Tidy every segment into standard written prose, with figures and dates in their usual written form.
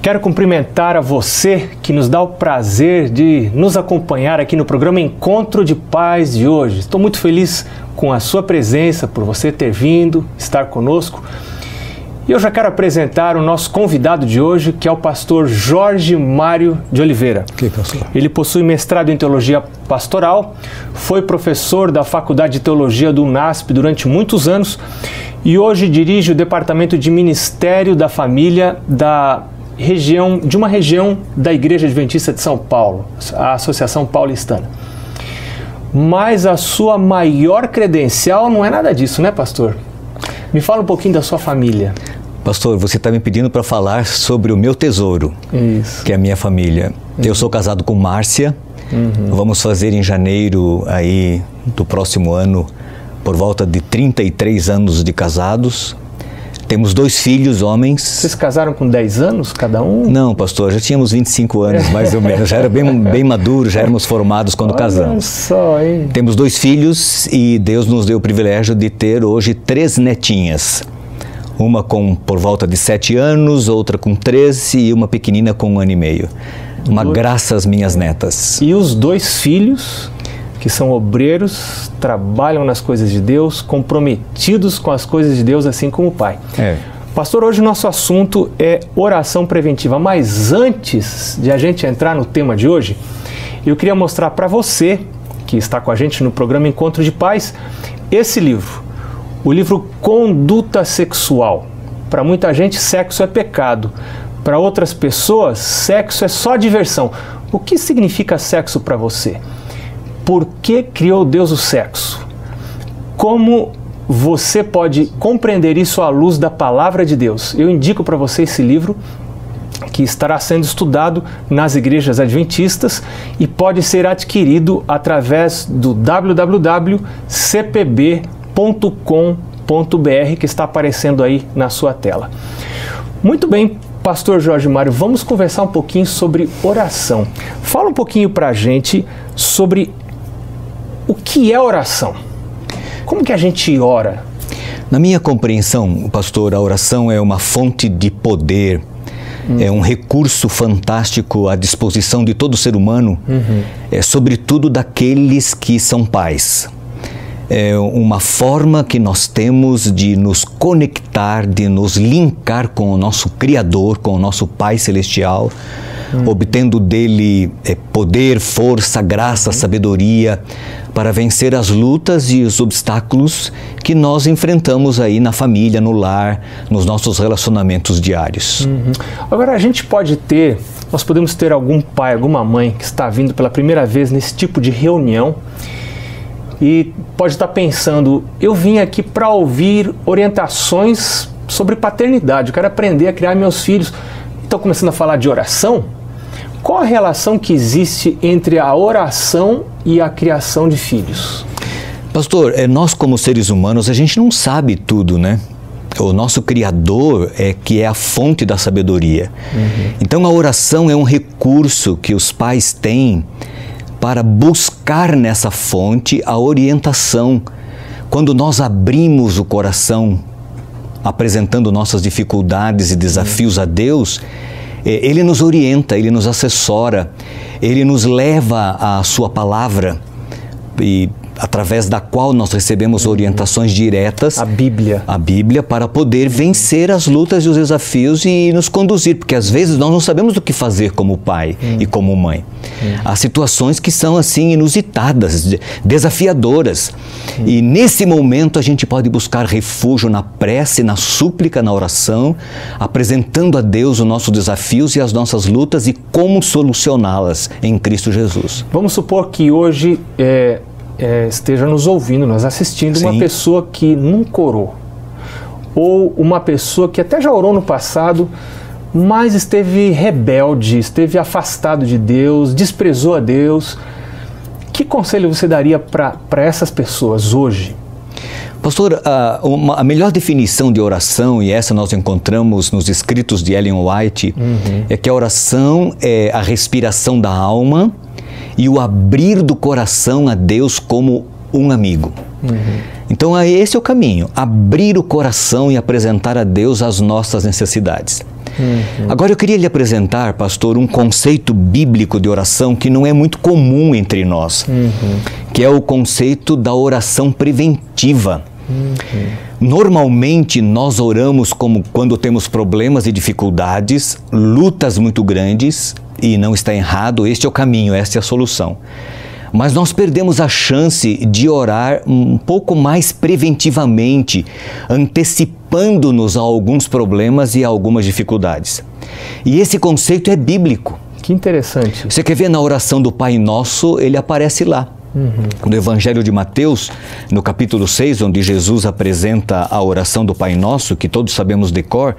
Quero cumprimentar a você que nos dá o prazer de nos acompanhar aqui no programa Encontro de Paz de hoje. Estou muito feliz com a sua presença, por você ter vindo, estar conosco. E eu já quero apresentar o nosso convidado de hoje, que é o pastor Jorge Mário de Oliveira. Que pastor? Ele possui mestrado em Teologia Pastoral, foi professor da Faculdade de Teologia do UNASP durante muitos anos e hoje dirige o Departamento de Ministério da Família de uma região da Igreja Adventista de São Paulo, a Associação Paulistana. Mas a sua maior credencial não é nada disso, né, pastor? Me fala um pouquinho da sua família. Pastor, você está me pedindo para falar sobre o meu tesouro, Isso. Que é a minha família. Eu sou casado com Márcia, vamos fazer em janeiro aí do próximo ano, por volta de 33 anos de casados. Temos 2 filhos, homens. Vocês casaram com 10 anos cada um? Não, pastor, já tínhamos 25 anos, mais ou menos. Já era bem maduro, já éramos formados quando casamos. Só, hein? Temos 2 filhos e Deus nos deu o privilégio de ter hoje 3 netinhas. Uma com por volta de 7 anos, outra com 13 e uma pequenina com 1 ano e meio. Uma graça às minhas netas. E os 2 filhos, que são obreiros, trabalham nas coisas de Deus, comprometidos com as coisas de Deus, assim como o pai. Pastor, hoje o nosso assunto é oração preventiva, mas antes de a gente entrar no tema de hoje, eu queria mostrar para você, que está com a gente no programa Encontro de Paz, esse livro, o livro Conduta Sexual. Para muita gente, sexo é pecado. Para outras pessoas, sexo é só diversão. O que significa sexo para você? Por que criou Deus o sexo? Como você pode compreender isso à luz da palavra de Deus? Eu indico para você esse livro, que estará sendo estudado nas igrejas adventistas e pode ser adquirido através do www.cpb.com.br, que está aparecendo aí na sua tela. Muito bem, pastor Jorge Mário, vamos conversar um pouquinho sobre oração. Fala um pouquinho para a gente sobre o que é oração. Como que a gente ora? Na minha compreensão, pastor, a oração é uma fonte de poder, é um recurso fantástico à disposição de todo ser humano, sobretudo daqueles que são pais. É uma forma que nós temos de nos conectar, de nos linkar com o nosso Criador, com o nosso Pai Celestial, obtendo dele poder, força, graça, sabedoria, para vencer as lutas e os obstáculos que nós enfrentamos aí na família, no lar, nos nossos relacionamentos diários. Agora, nós podemos ter algum pai, alguma mãe que está vindo pela primeira vez nesse tipo de reunião e pode estar pensando, eu vim aqui para ouvir orientações sobre paternidade, eu quero aprender a criar meus filhos. Estão começando a falar de oração? Qual a relação que existe entre a oração e a criação de filhos? Pastor, nós como seres humanos, a gente não sabe tudo, né? O nosso Criador que é a fonte da sabedoria. Então a oração é um recurso que os pais têm para buscar nessa fonte a orientação. Quando nós abrimos o coração, apresentando nossas dificuldades e desafios a Deus, Ele nos orienta, Ele nos assessora, Ele nos leva à Sua palavra, e através da qual nós recebemos orientações diretas, a Bíblia, para poder vencer as lutas e os desafios e nos conduzir, porque às vezes nós não sabemos o que fazer como pai e como mãe. Há situações que são assim inusitadas, desafiadoras, e nesse momento a gente pode buscar refúgio na prece, na súplica, na oração, apresentando a Deus os nossos desafios e as nossas lutas e como solucioná-las em Cristo Jesus. Vamos supor que hoje esteja nos ouvindo, nos assistindo, uma pessoa que nunca orou, ou uma pessoa que até já orou no passado, mas esteve rebelde, esteve afastado de Deus, desprezou a Deus. Que conselho você daria para essas pessoas hoje? Pastor, a melhor definição de oração, e essa nós encontramos nos escritos de Ellen White, é que a oração é a respiração da alma e o abrir do coração a Deus como um amigo. Então, esse é o caminho, abrir o coração e apresentar a Deus as nossas necessidades. Agora eu queria lhe apresentar, pastor, um conceito bíblico de oração que não é muito comum entre nós, que é o conceito da oração preventiva. Normalmente nós oramos como quando temos problemas e dificuldades, lutas muito grandes, e não está errado, este é o caminho, esta é a solução. Mas nós perdemos a chance de orar um pouco mais preventivamente, antecipando-nos a alguns problemas e a algumas dificuldades. E esse conceito é bíblico. Que interessante. Você quer ver na oração do Pai Nosso, ele aparece lá. No Evangelho de Mateus, no capítulo 6, onde Jesus apresenta a oração do Pai Nosso, que todos sabemos de cor,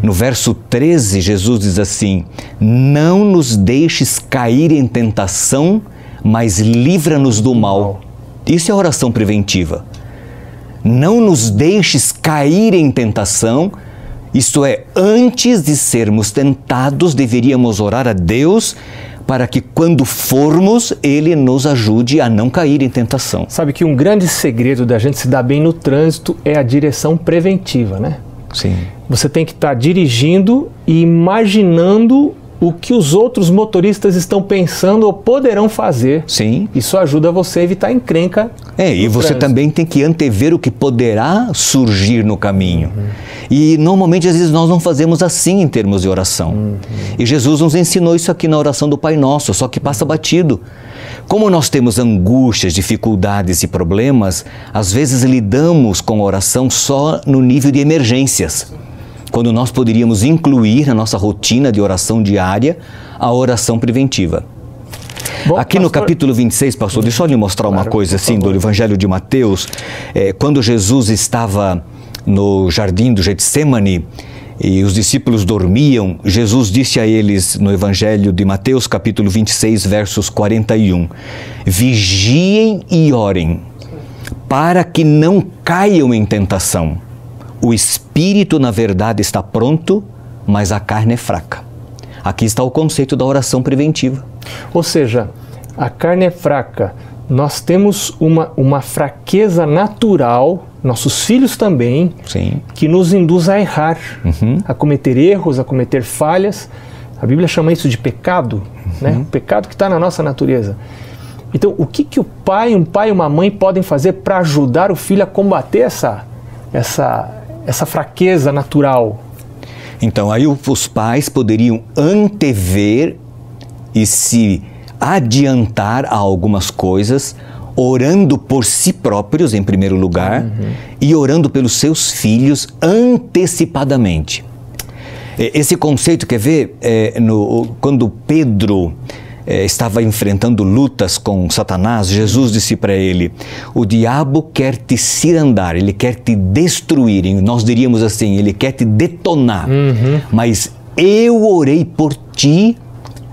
no verso 13, Jesus diz assim: não nos deixes cair em tentação, mas livra-nos do mal. Isso é oração preventiva. Não nos deixes cair em tentação, isto é, antes de sermos tentados, deveríamos orar a Deus para que quando formos, Ele nos ajude a não cair em tentação. Sabe que um grande segredo da gente se dar bem no trânsito é a direção preventiva, né? Sim. Você tem que estar dirigindo e imaginando o que os outros motoristas estão pensando ou poderão fazer. Sim. Isso ajuda você a evitar encrenca. E você trânsito. Também tem que antever o que poderá surgir no caminho. E normalmente, às vezes, nós não fazemos assim em termos de oração. E Jesus nos ensinou isso aqui na oração do Pai Nosso, só que passa batido. Como nós temos angústias, dificuldades e problemas, às vezes lidamos com a oração só no nível de emergências, quando nós poderíamos incluir na nossa rotina de oração diária a oração preventiva. Bom, aqui no capítulo 26, pastor, deixa eu lhe mostrar uma coisa assim do Evangelho de Mateus. Quando Jesus estava no jardim do Getsemane e os discípulos dormiam, Jesus disse a eles no Evangelho de Mateus, capítulo 26, versos 41, vigiem e orem, para que não caiam em tentação. O espírito, na verdade, está pronto, mas a carne é fraca. Aqui está o conceito da oração preventiva. Ou seja, a carne é fraca. Nós temos uma fraqueza natural, nossos filhos também, sim, que nos induz a errar, a cometer erros, a cometer falhas. A Bíblia chama isso de pecado, né? O pecado que está na nossa natureza. Então, o que um pai e uma mãe podem fazer para ajudar o filho a combater essa fraqueza natural? Então, aí os pais poderiam antever e se adiantar a algumas coisas, orando por si próprios, em primeiro lugar, e orando pelos seus filhos antecipadamente. Esse conceito, quer ver, quando Pedro estava enfrentando lutas com Satanás, Jesus disse para ele: o diabo quer te cirandar, ele quer te destruir, nós diríamos assim, ele quer te detonar, mas eu orei por ti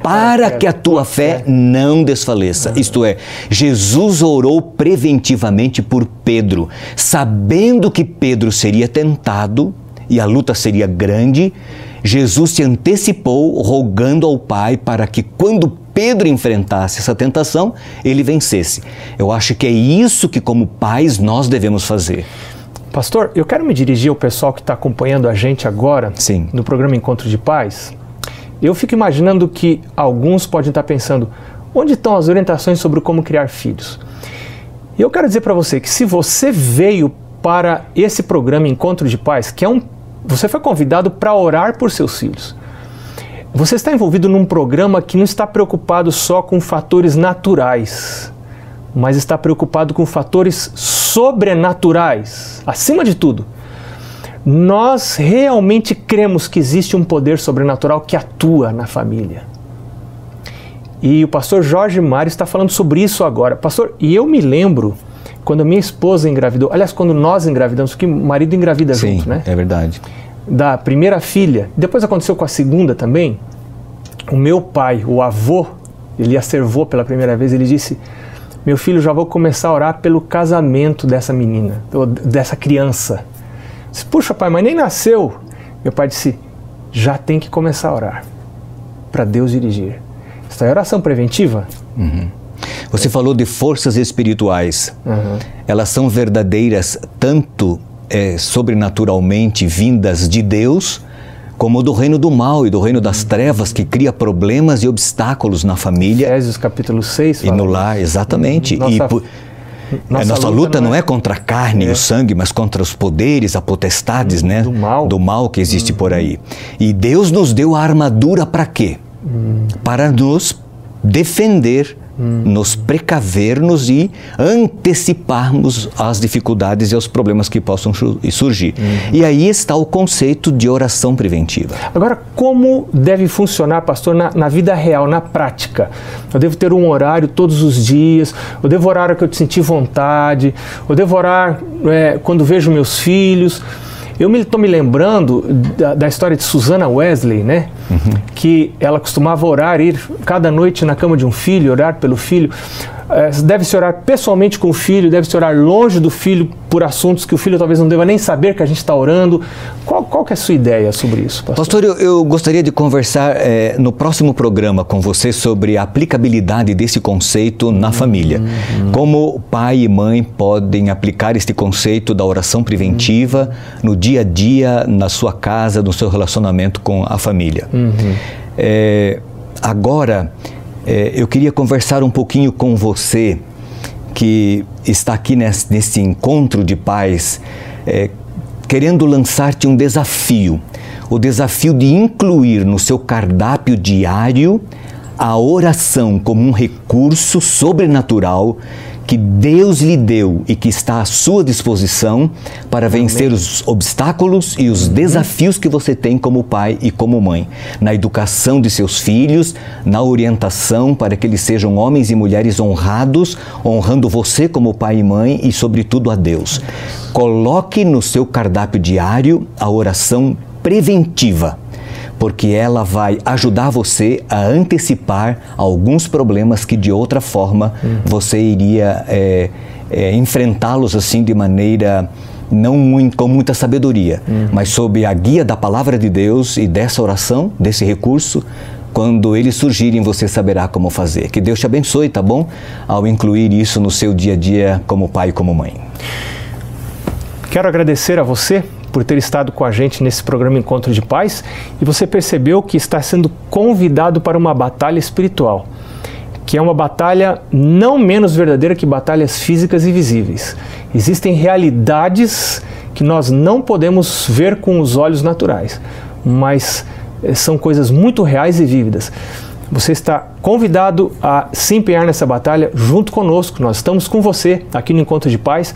para que a tua fé não desfaleça. Isto é, Jesus orou preventivamente por Pedro, sabendo que Pedro seria tentado e a luta seria grande. Jesus se antecipou, rogando ao Pai para que quando Pedro enfrentasse essa tentação, ele vencesse. Eu acho que é isso que, como pais, nós devemos fazer. Pastor, eu quero me dirigir ao pessoal que está acompanhando a gente agora, sim, no programa Encontro de Pais. Eu fico imaginando que alguns podem estar pensando, onde estão as orientações sobre como criar filhos? E eu quero dizer para você que se você veio para esse programa Encontro de Pais, que você foi convidado para orar por seus filhos. Você está envolvido num programa que não está preocupado só com fatores naturais, mas está preocupado com fatores sobrenaturais, acima de tudo. Nós realmente cremos que existe um poder sobrenatural que atua na família. E o pastor Jorge Mário está falando sobre isso agora. Pastor, e eu me lembro quando a minha esposa engravidou, aliás, quando nós engravidamos, porque o marido engravida junto, né? É verdade. Da primeira filha, depois aconteceu com a segunda também. O meu pai, o avô, ele ia ser avô pela primeira vez, ele disse: meu filho, já vou começar a orar pelo casamento dessa menina, ou dessa criança. Eu disse: puxa pai, mas nem nasceu. Meu pai disse: já tem que começar a orar, para Deus dirigir. Isso é oração preventiva? Você falou de forças espirituais. Elas são verdadeiras tanto sobrenaturalmente vindas de Deus, como do reino do mal e do reino das trevas, que cria problemas e obstáculos na família. Efésios capítulo 6. E no lar, exatamente. Nossa luta não é contra a carne e o sangue, mas contra os poderes, as potestades, né? Do mal que existe por aí. E Deus nos deu a armadura para quê? Para nos defender, nos precavermos e anteciparmos as dificuldades e os problemas que possam surgir. E aí está o conceito de oração preventiva. Agora, como deve funcionar, pastor, na vida real, na prática? Eu devo ter um horário todos os dias, eu devo orar quando eu sentir vontade, eu devo orar quando vejo meus filhos. Eu estou me lembrando da história de Susana Wesley, né? Que ela costumava orar, ir cada noite na cama de um filho, orar pelo filho. Deve-se orar pessoalmente com o filho, deve-se orar longe do filho por assuntos que o filho talvez não deva nem saber que a gente está orando. Qual que é a sua ideia sobre isso, pastor? Pastor, eu gostaria de conversar no próximo programa com você sobre a aplicabilidade desse conceito na família. Como pai e mãe podem aplicar este conceito da oração preventiva no dia a dia, na sua casa, no seu relacionamento com a família. Agora, eu queria conversar um pouquinho com você que está aqui nesse encontro de pais, querendo lançar-te um desafio. O desafio de incluir no seu cardápio diário a oração como um recurso sobrenatural que Deus lhe deu e que está à sua disposição para vencer os obstáculos e os desafios que você tem como pai e como mãe, na educação de seus filhos, na orientação para que eles sejam homens e mulheres honrados, honrando você como pai e mãe e, sobretudo, a Deus. Coloque no seu cardápio diário a oração preventiva, porque ela vai ajudar você a antecipar alguns problemas que de outra forma você iria enfrentá-los assim de maneira com muita sabedoria, mas sob a guia da palavra de Deus e dessa oração, desse recurso. Quando eles surgirem, você saberá como fazer. Que Deus te abençoe, tá bom? Ao incluir isso no seu dia a dia como pai e como mãe. Quero agradecer a você por ter estado com a gente nesse programa Encontro de Pais, e você percebeu que está sendo convidado para uma batalha espiritual, que é uma batalha não menos verdadeira que batalhas físicas e visíveis. Existem realidades que nós não podemos ver com os olhos naturais, mas são coisas muito reais e vívidas. Você está convidado a se empenhar nessa batalha junto conosco. Nós estamos com você aqui no Encontro de Pais.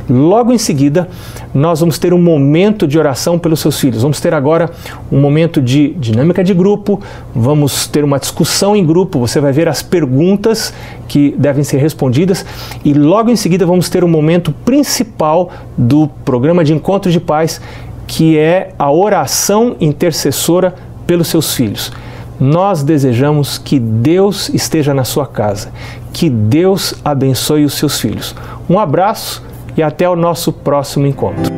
Logo em seguida, nós vamos ter um momento de oração pelos seus filhos. Vamos ter agora um momento de dinâmica de grupo, vamos ter uma discussão em grupo, você vai ver as perguntas que devem ser respondidas e logo em seguida vamos ter um momento principal do programa de Encontro de Pais, que é a oração intercessora pelos seus filhos. Nós desejamos que Deus esteja na sua casa, que Deus abençoe os seus filhos. Um abraço e até o nosso próximo encontro.